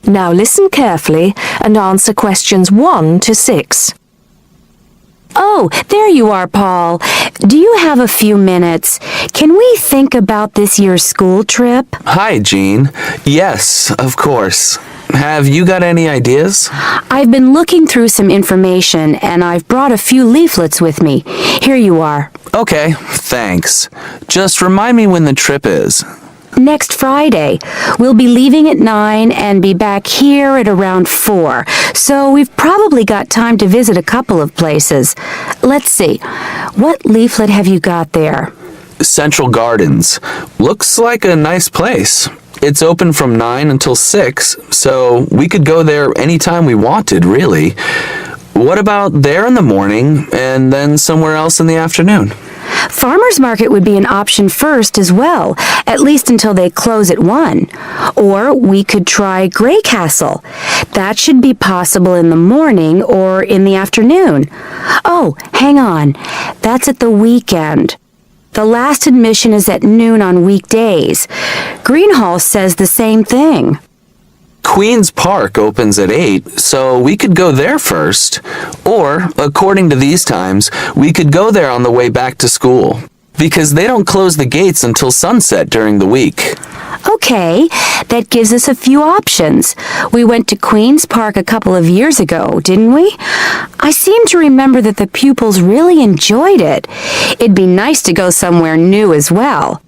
Now listen carefully and answer questions 1 to 6. Oh, there you are, Paul. Do you have a few minutes? Can we think about this year's school trip? Hi, Jean. Yes, of course. Have you got any ideas? I've been looking through some information, and I've brought a few leaflets with me. Here you are. Okay, thanks. Just remind me when the trip is. Next Friday. We'll be leaving at 9 and be back here at around 4. So we've probably got time to visit a couple of places. Let's see. What leaflet have you got there? Central Gardens. Looks like a nice place. It's open from 9 until 6, so we could go there anytime we wanted, really. What about there in the morning and then somewhere else in the afternoon? Farmers Market would be an option first as well, at least until they close at 1. Or we could try Grey Castle. That should be possible in the morning or in the afternoon. Oh, hang on. That's at the weekend. The last admission is at noon on weekdays. Greenhall says the same thing. Queen's Park opens at 8, so we could go there first. Or, according to these times, we could go there on the way back to school, because they don't close the gates until sunset during the week. Okay, that gives us a few options. We went to Queen's Park a couple of years ago, didn't we? I seem to remember that the pupils really enjoyed it. It'd be nice to go somewhere new as well.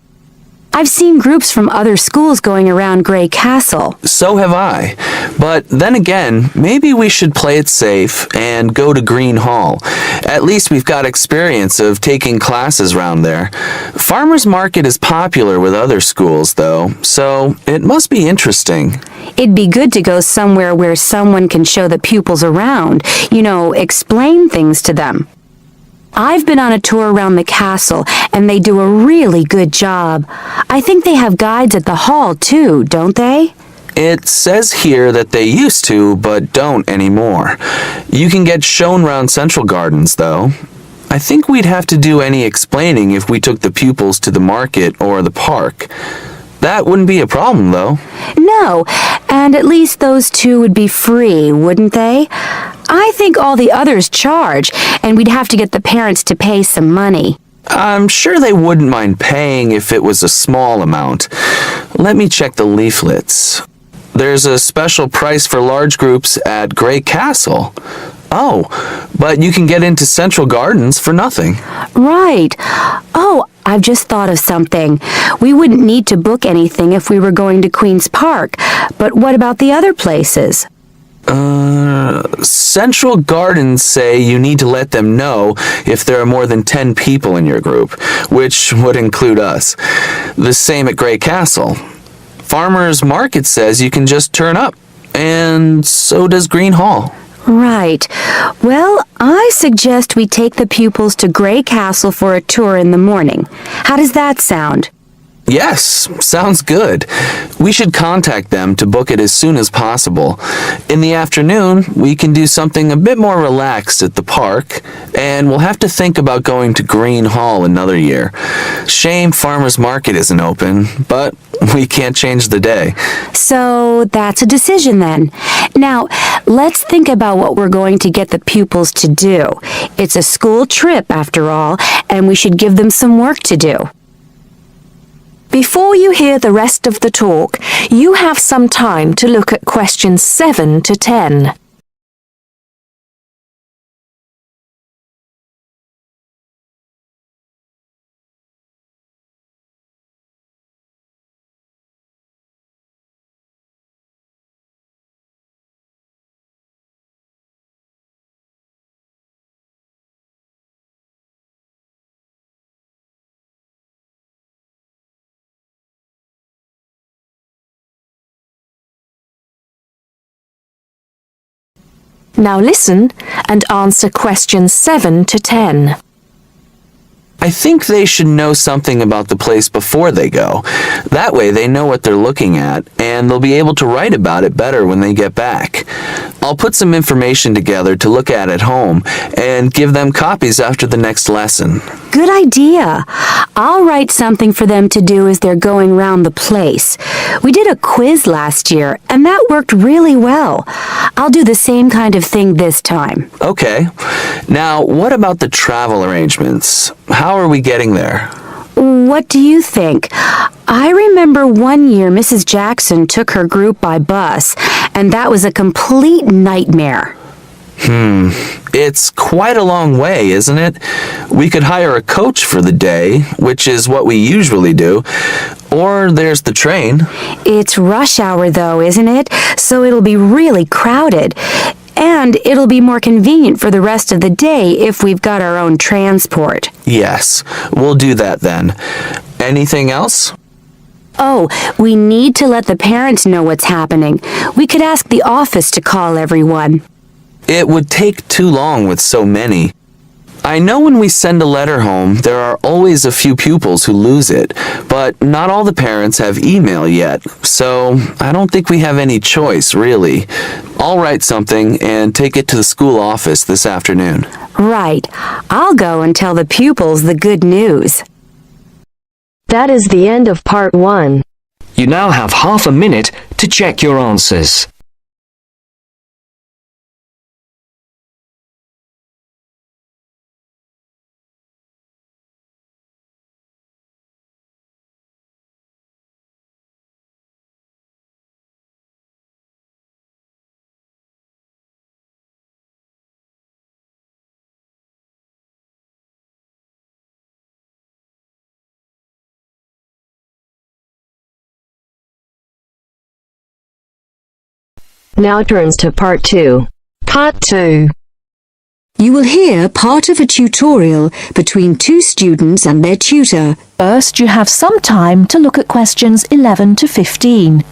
I've seen groups from other schools going around Grey Castle. So have I. But then again, maybe we should play it safe and go to Green Hall. At least we've got experience of taking classes round there. Farmers Market is popular with other schools, though, so it must be interesting. It'd be good to go somewhere where someone can show the pupils around, explain things to them. I've been on a tour around the castle, and they do a really good job. I think they have guides at the hall, too, don't they? It says here that they used to, but don't anymore. You can get shown round Central Gardens, though. I think we'd have to do any explaining if we took the pupils to the market or the park. That wouldn't be a problem, though. No, and at least those two would be free, wouldn't they? I think all the others charge, and we'd have to get the parents to pay some money. I'm sure they wouldn't mind paying if it was a small amount. Let me check the leaflets. There's a special price for large groups at Grey Castle. Oh, but you can get into Central Gardens for nothing. Right. Oh, I've just thought of something. We wouldn't need to book anything if we were going to Queen's Park, but what about the other places? Central Gardens say you need to let them know if there are more than 10 people in your group, which would include us. The same at Grey Castle. Farmers Market says you can just turn up, and so does Green Hall. Right. Well, I suggest we take the pupils to Grey Castle for a tour in the morning. How does that sound? Yes, sounds good. We should contact them to book it as soon as possible. In the afternoon, we can do something a bit more relaxed at the park, and we'll have to think about going to Green Hall another year. Shame Farmers Market isn't open, but we can't change the day. So that's a decision then. Now, let's think about what we're going to get the pupils to do. It's a school trip, after all, and we should give them some work to do. Before you hear the rest of the talk, you have some time to look at questions 7 to 10. Now listen and answer questions 7 to 10. I think they should know something about the place before they go. That way they know what they're looking at, and they'll be able to write about it better when they get back. I'll put some information together to look at home and give them copies after the next lesson. Good idea. I'll write something for them to do as they're going round the place. We did a quiz last year, and that worked really well. I'll do the same kind of thing this time. Okay. Now, what about the travel arrangements? How are we getting there? What do you think? I remember one year Mrs. Jackson took her group by bus, and that was a complete nightmare. It's quite a long way, isn't it? We could hire a coach for the day, which is what we usually do, or there's the train. It's rush hour though, isn't it? So it'll be really crowded. And it'll be more convenient for the rest of the day if we've got our own transport. Yes, we'll do that then. Anything else? Oh, we need to let the parents know what's happening. We could ask the office to call everyone. It would take too long with so many. I know when we send a letter home, there are always a few pupils who lose it, but not all the parents have email yet, so I don't think we have any choice, really. I'll write something and take it to the school office this afternoon. Right. I'll go and tell the pupils the good news. That is the end of part 1. You now have half a minute to check your answers. Now turns to part 2. Part 2. You will hear part of a tutorial between two students and their tutor. First, you have some time to look at questions 11 to 15.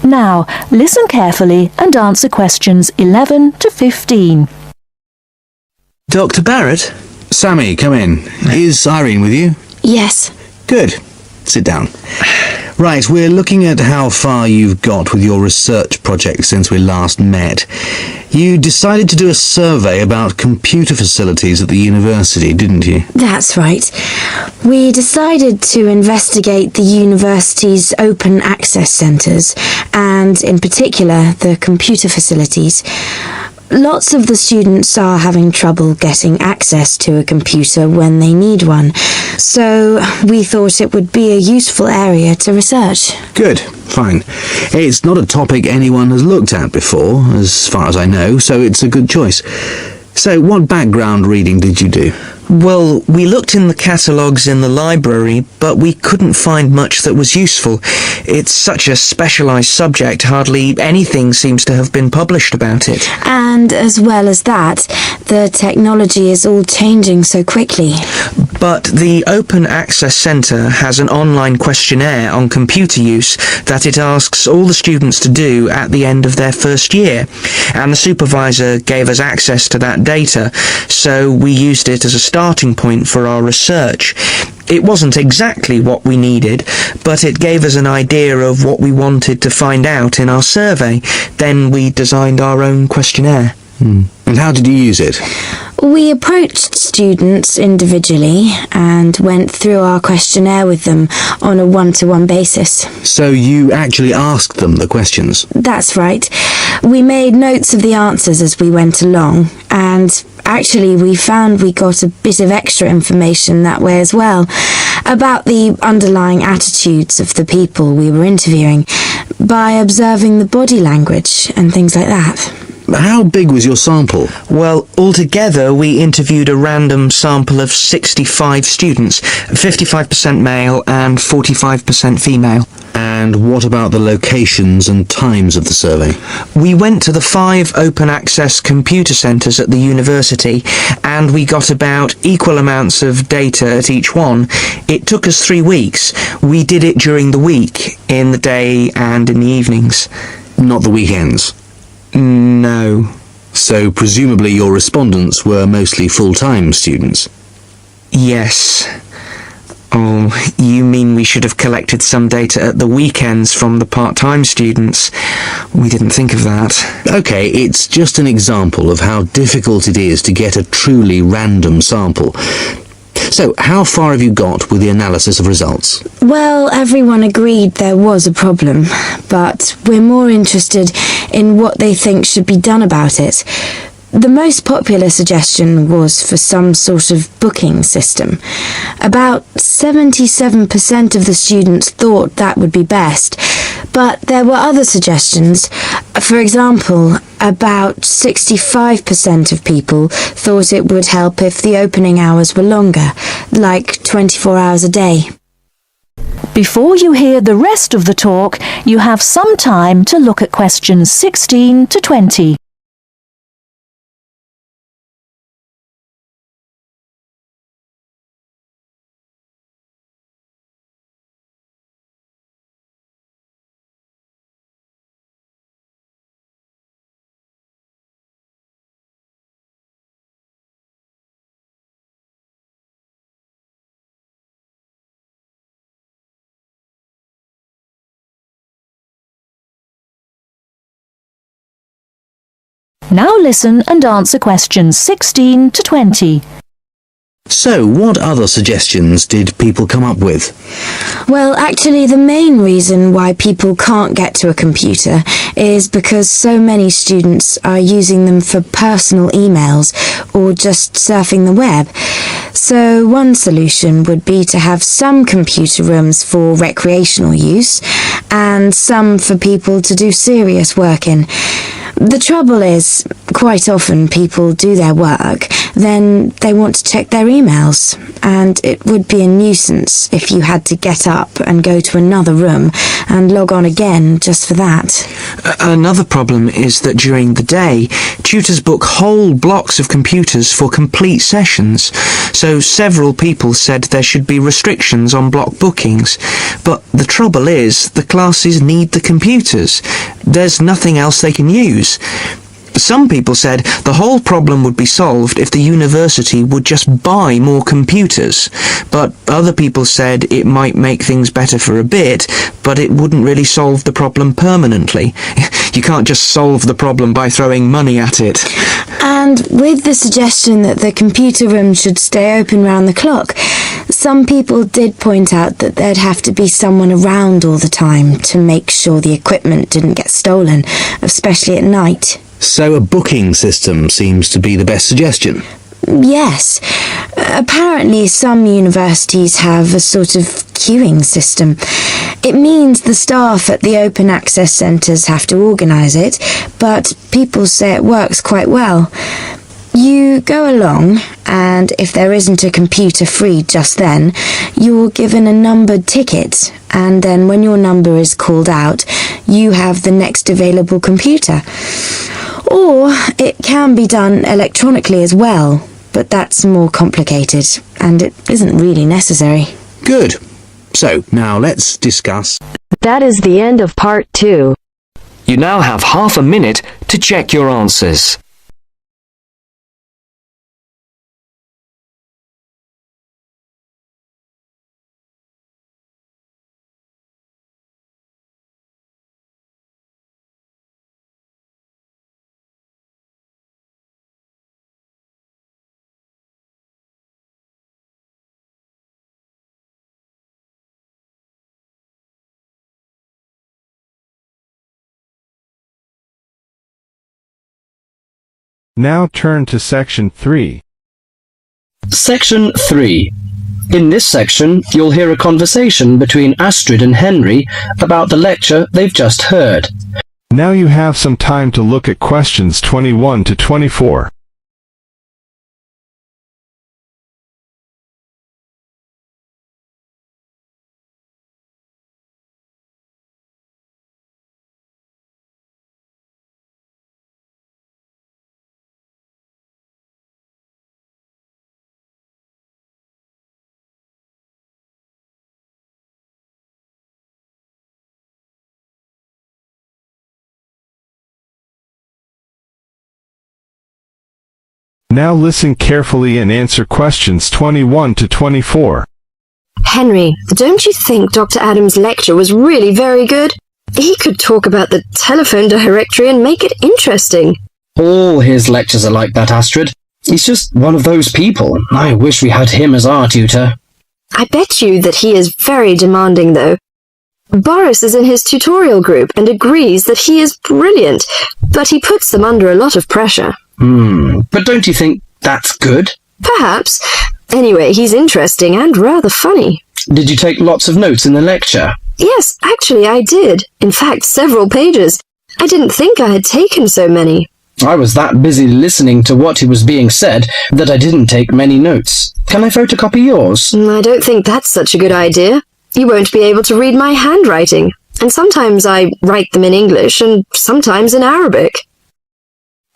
Now, listen carefully and answer questions 11 to 15. Dr. Barrett? Sammy, come in. Is Irene with you? Yes. Good. Sit down. Right, we're looking at how far you've got with your research project since we last met. You decided to do a survey about computer facilities at the university, didn't you? That's right. We decided to investigate the university's open access centres, and in particular the computer facilities. Lots of the students are having trouble getting access to a computer when they need one, so we thought it would be a useful area to research. Good, fine. It's not a topic anyone has looked at before, as far as I know, so it's a good choice. So, what background reading did you do? Well, we looked in the catalogues in the library, but we couldn't find much that was useful. It's such a specialised subject, hardly anything seems to have been published about it. And as well as that, the technology is all changing so quickly. But the Open Access Centre has an online questionnaire on computer use that it asks all the students to do at the end of their first year, and the supervisor gave us access to that data, so we used it as a starting point for our research. It wasn't exactly what we needed, but it gave us an idea of what we wanted to find out in our survey. Then we designed our own questionnaire. And how did you use it? We approached students individually and went through our questionnaire with them on a one-to-one basis. So you actually asked them the questions? That's right. We made notes of the answers as we went along, and actually we found we got a bit of extra information that way as well, about the underlying attitudes of the people we were interviewing, by observing the body language and things like that. How big was your sample? Well, altogether we interviewed a random sample of 65 students, 55% male and 45% female. And what about the locations and times of the survey? We went to the 5 open access computer centres at the university and we got about equal amounts of data at each one. It took us 3 weeks. We did it during the week, in the day and in the evenings. Not the weekends? No. So presumably your respondents were mostly full-time students? Yes. Oh, you mean we should have collected some data at the weekends from the part-time students? We didn't think of that. Okay, it's just an example of how difficult it is to get a truly random sample. So, how far have you got with the analysis of results? Well, everyone agreed there was a problem, but we're more interested in what they think should be done about it. The most popular suggestion was for some sort of booking system. About 77% of the students thought that would be best, but there were other suggestions. For example, about 65% of people thought it would help if the opening hours were longer, like 24 hours a day. Before you hear the rest of the talk, you have some time to look at questions 16 to 20. Now listen and answer questions 16 to 20. So, what other suggestions did people come up with? Well, actually, the main reason why people can't get to a computer is because so many students are using them for personal emails or just surfing the web. So one solution would be to have some computer rooms for recreational use and some for people to do serious work in. The trouble is, quite often people do their work, then they want to check their emails, and it would be a nuisance if you had to get up and go to another room and log on again just for that. Another problem is that during the day, tutors book whole blocks of computers for complete sessions, so several people said there should be restrictions on block bookings. But the trouble is, the classes need the computers. There's nothing else they can use. Some people said the whole problem would be solved if the university would just buy more computers, but other people said it might make things better for a bit, but it wouldn't really solve the problem permanently. You can't just solve the problem by throwing money at it. And with the suggestion that the computer room should stay open round the clock, some people did point out that there'd have to be someone around all the time to make sure the equipment didn't get stolen, especially at night. So a booking system seems to be the best suggestion. Yes. Apparently some universities have a sort of queuing system. It means the staff at the open access centres have to organise it, but people say it works quite well. You go along, and if there isn't a computer free just then, you're given a numbered ticket, and then when your number is called out, you have the next available computer. Or it can be done electronically as well, but that's more complicated, and it isn't really necessary. Good. So, now let's discuss. That is the end of part 2. You now have half a minute to check your answers. Now turn to Section 3. Section 3. In this section, you'll hear a conversation between Astrid and Henry about the lecture they've just heard. Now you have some time to look at questions 21 to 24. Now listen carefully and answer questions 21 to 24. Henry, don't you think Dr. Adams' lecture was really very good? He could talk about the telephone directory and make it interesting. All his lectures are like that, Astrid. He's just one of those people. I wish we had him as our tutor. I bet you that he is very demanding, though. Boris is in his tutorial group and agrees that he is brilliant, but he puts them under a lot of pressure. But don't you think that's good? Perhaps. Anyway, he's interesting and rather funny. Did you take lots of notes in the lecture? Yes, actually I did. In fact, several pages. I didn't think I had taken so many. I was that busy listening to what was being said that I didn't take many notes. Can I photocopy yours? I don't think that's such a good idea. You won't be able to read my handwriting. And sometimes I write them in English and sometimes in Arabic.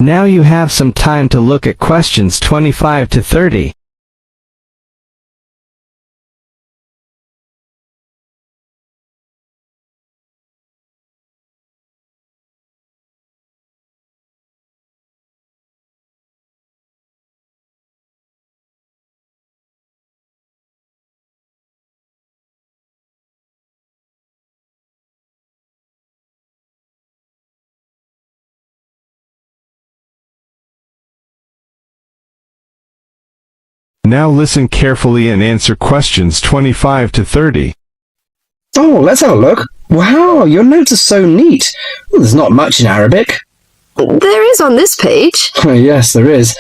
Now you have some time to look at questions 25 to 30. Now listen carefully and answer questions 25 to 30. Oh, let's have a look. Wow, your notes are so neat. There's not much in Arabic. There is on this page. Yes, there is.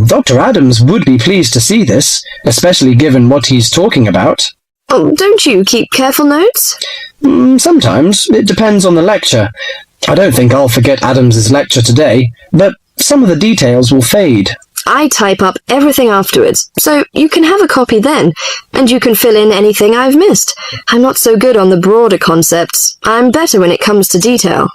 Dr. Adams would be pleased to see this, especially given what he's talking about. Oh, don't you keep careful notes? Sometimes. It depends on the lecture. I don't think I'll forget Adams's lecture today, but some of the details will fade. I type up everything afterwards, so you can have a copy then, and you can fill in anything I've missed. I'm not so good on the broader concepts. I'm better when it comes to detail.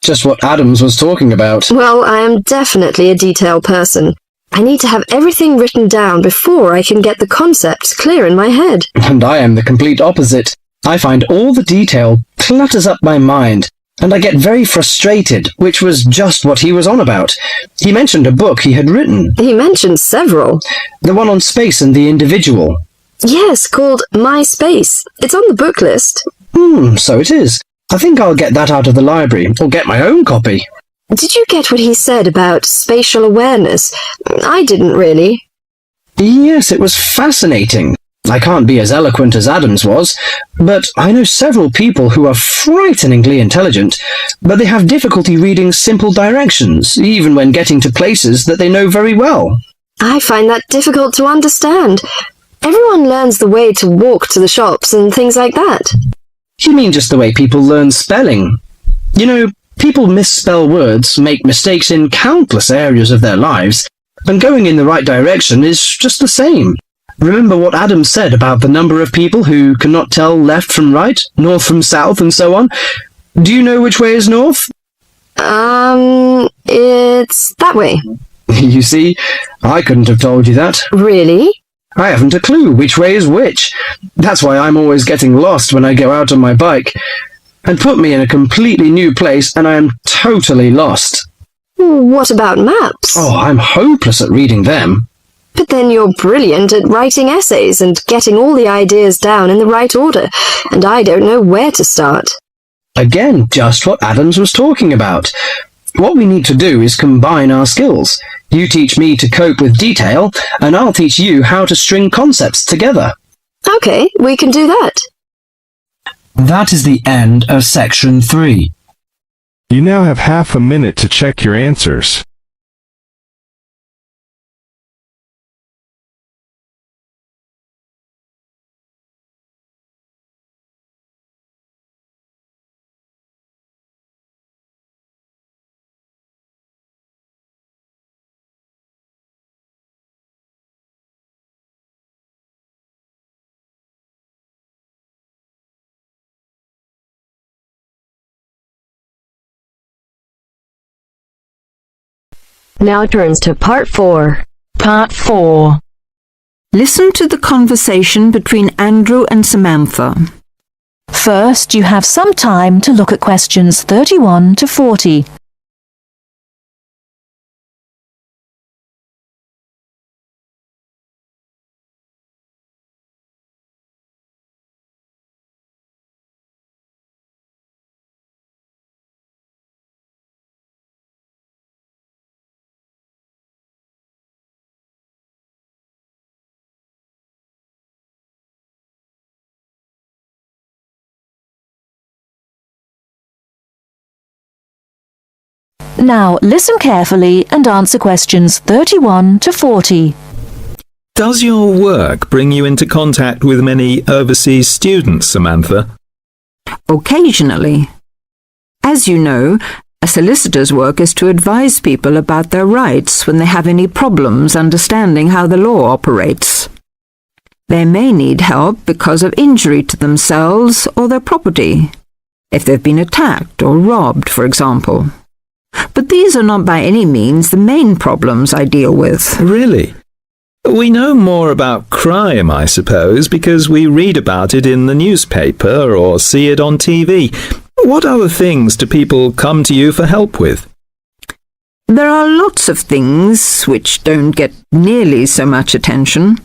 Just what Adams was talking about. Well, I am definitely a detail person. I need to have everything written down before I can get the concepts clear in my head. And I am the complete opposite. I find all the detail clutters up my mind, and I get very frustrated, which was just what he was on about. He mentioned a book he had written. He mentioned several. The one on space and the individual. Yes, called My Space. It's on the book list. So it is. I think I'll get that out of the library, or get my own copy. Did you get what he said about spatial awareness? I didn't really. Yes, it was fascinating. I can't be as eloquent as Adams was, but I know several people who are frighteningly intelligent, but they have difficulty reading simple directions, even when getting to places that they know very well. I find that difficult to understand. Everyone learns the way to walk to the shops and things like that. You mean just the way people learn spelling? You know, people misspell words, make mistakes in countless areas of their lives, and going in the right direction is just the same. Remember what Adams said about the number of people who cannot tell left from right, north from south, and so on? Do you know which way is north? It's that way. You see, I couldn't have told you that. Really? I haven't a clue which way is which. That's why I'm always getting lost when I go out on my bike. And put me in a completely new place and I am totally lost. What about maps? Oh, I'm hopeless at reading them. But then you're brilliant at writing essays and getting all the ideas down in the right order, and I don't know where to start. Again, just what Adams was talking about. What we need to do is combine our skills. You teach me to cope with detail, and I'll teach you how to string concepts together. Okay, we can do that. That is the end of section 3. You now have half a minute to check your answers. Now turns to Part 4. Part 4. Listen to the conversation between Andrew and Samantha. First, you have some time to look at questions 31 to 40. Now listen carefully and answer questions 31 to 40. Does your work bring you into contact with many overseas students, Samantha? Occasionally. As you know, a solicitor's work is to advise people about their rights when they have any problems understanding how the law operates. They may need help because of injury to themselves or their property, if they've been attacked or robbed, for example. But these are not by any means the main problems I deal with. Really? We know more about crime, I suppose, because we read about it in the newspaper or see it on TV. What other things do people come to you for help with? There are lots of things which don't get nearly so much attention.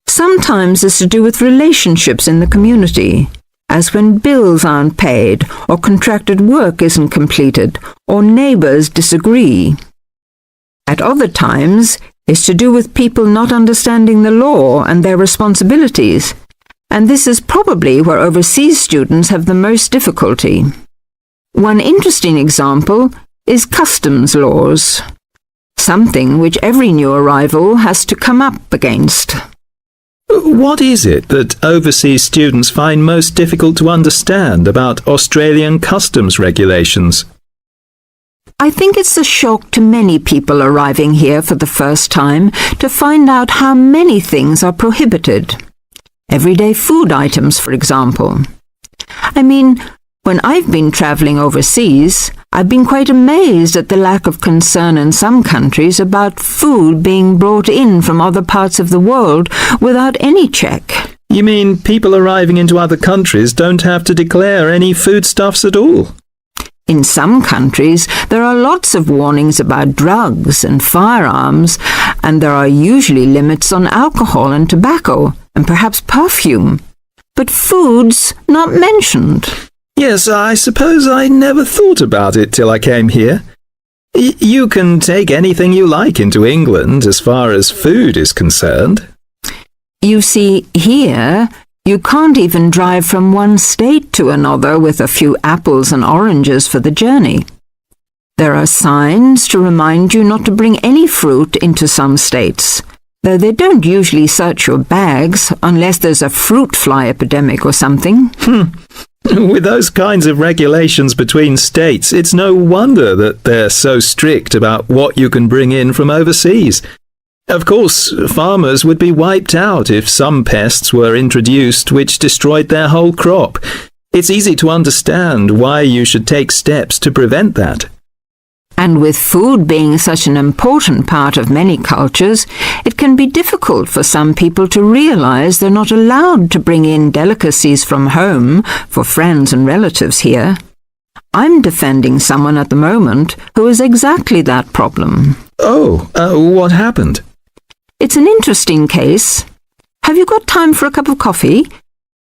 Sometimes it's to do with relationships in the community, as when bills aren't paid, or contracted work isn't completed, or neighbours disagree. At other times, it's to do with people not understanding the law and their responsibilities, and this is probably where overseas students have the most difficulty. One interesting example is customs laws, something which every new arrival has to come up against. What is it that overseas students find most difficult to understand about Australian customs regulations? I think it's a shock to many people arriving here for the first time to find out how many things are prohibited. Everyday food items, for example. I mean, when I've been travelling overseas, I've been quite amazed at the lack of concern in some countries about food being brought in from other parts of the world without any check. You mean people arriving into other countries don't have to declare any foodstuffs at all? In some countries, there are lots of warnings about drugs and firearms, and there are usually limits on alcohol and tobacco, and perhaps perfume. But food's not mentioned. Yes, I suppose I never thought about it till I came here. You can take anything you like into England as far as food is concerned. You see, here, you can't even drive from one state to another with a few apples and oranges for the journey. There are signs to remind you not to bring any fruit into some states, though they don't usually search your bags unless there's a fruit fly epidemic or something. With those kinds of regulations between states, it's no wonder that they're so strict about what you can bring in from overseas. Of course, farmers would be wiped out if some pests were introduced which destroyed their whole crop. It's easy to understand why you should take steps to prevent that. And with food being such an important part of many cultures, it can be difficult for some people to realize they're not allowed to bring in delicacies from home for friends and relatives here. I'm defending someone at the moment who has exactly that problem. Oh, what happened? It's an interesting case. Have you got time for a cup of coffee?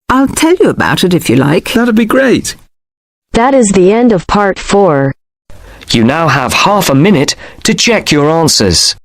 I'll tell you about it if you like. That'd be great. That is the end of Part 4. You now have half a minute to check your answers.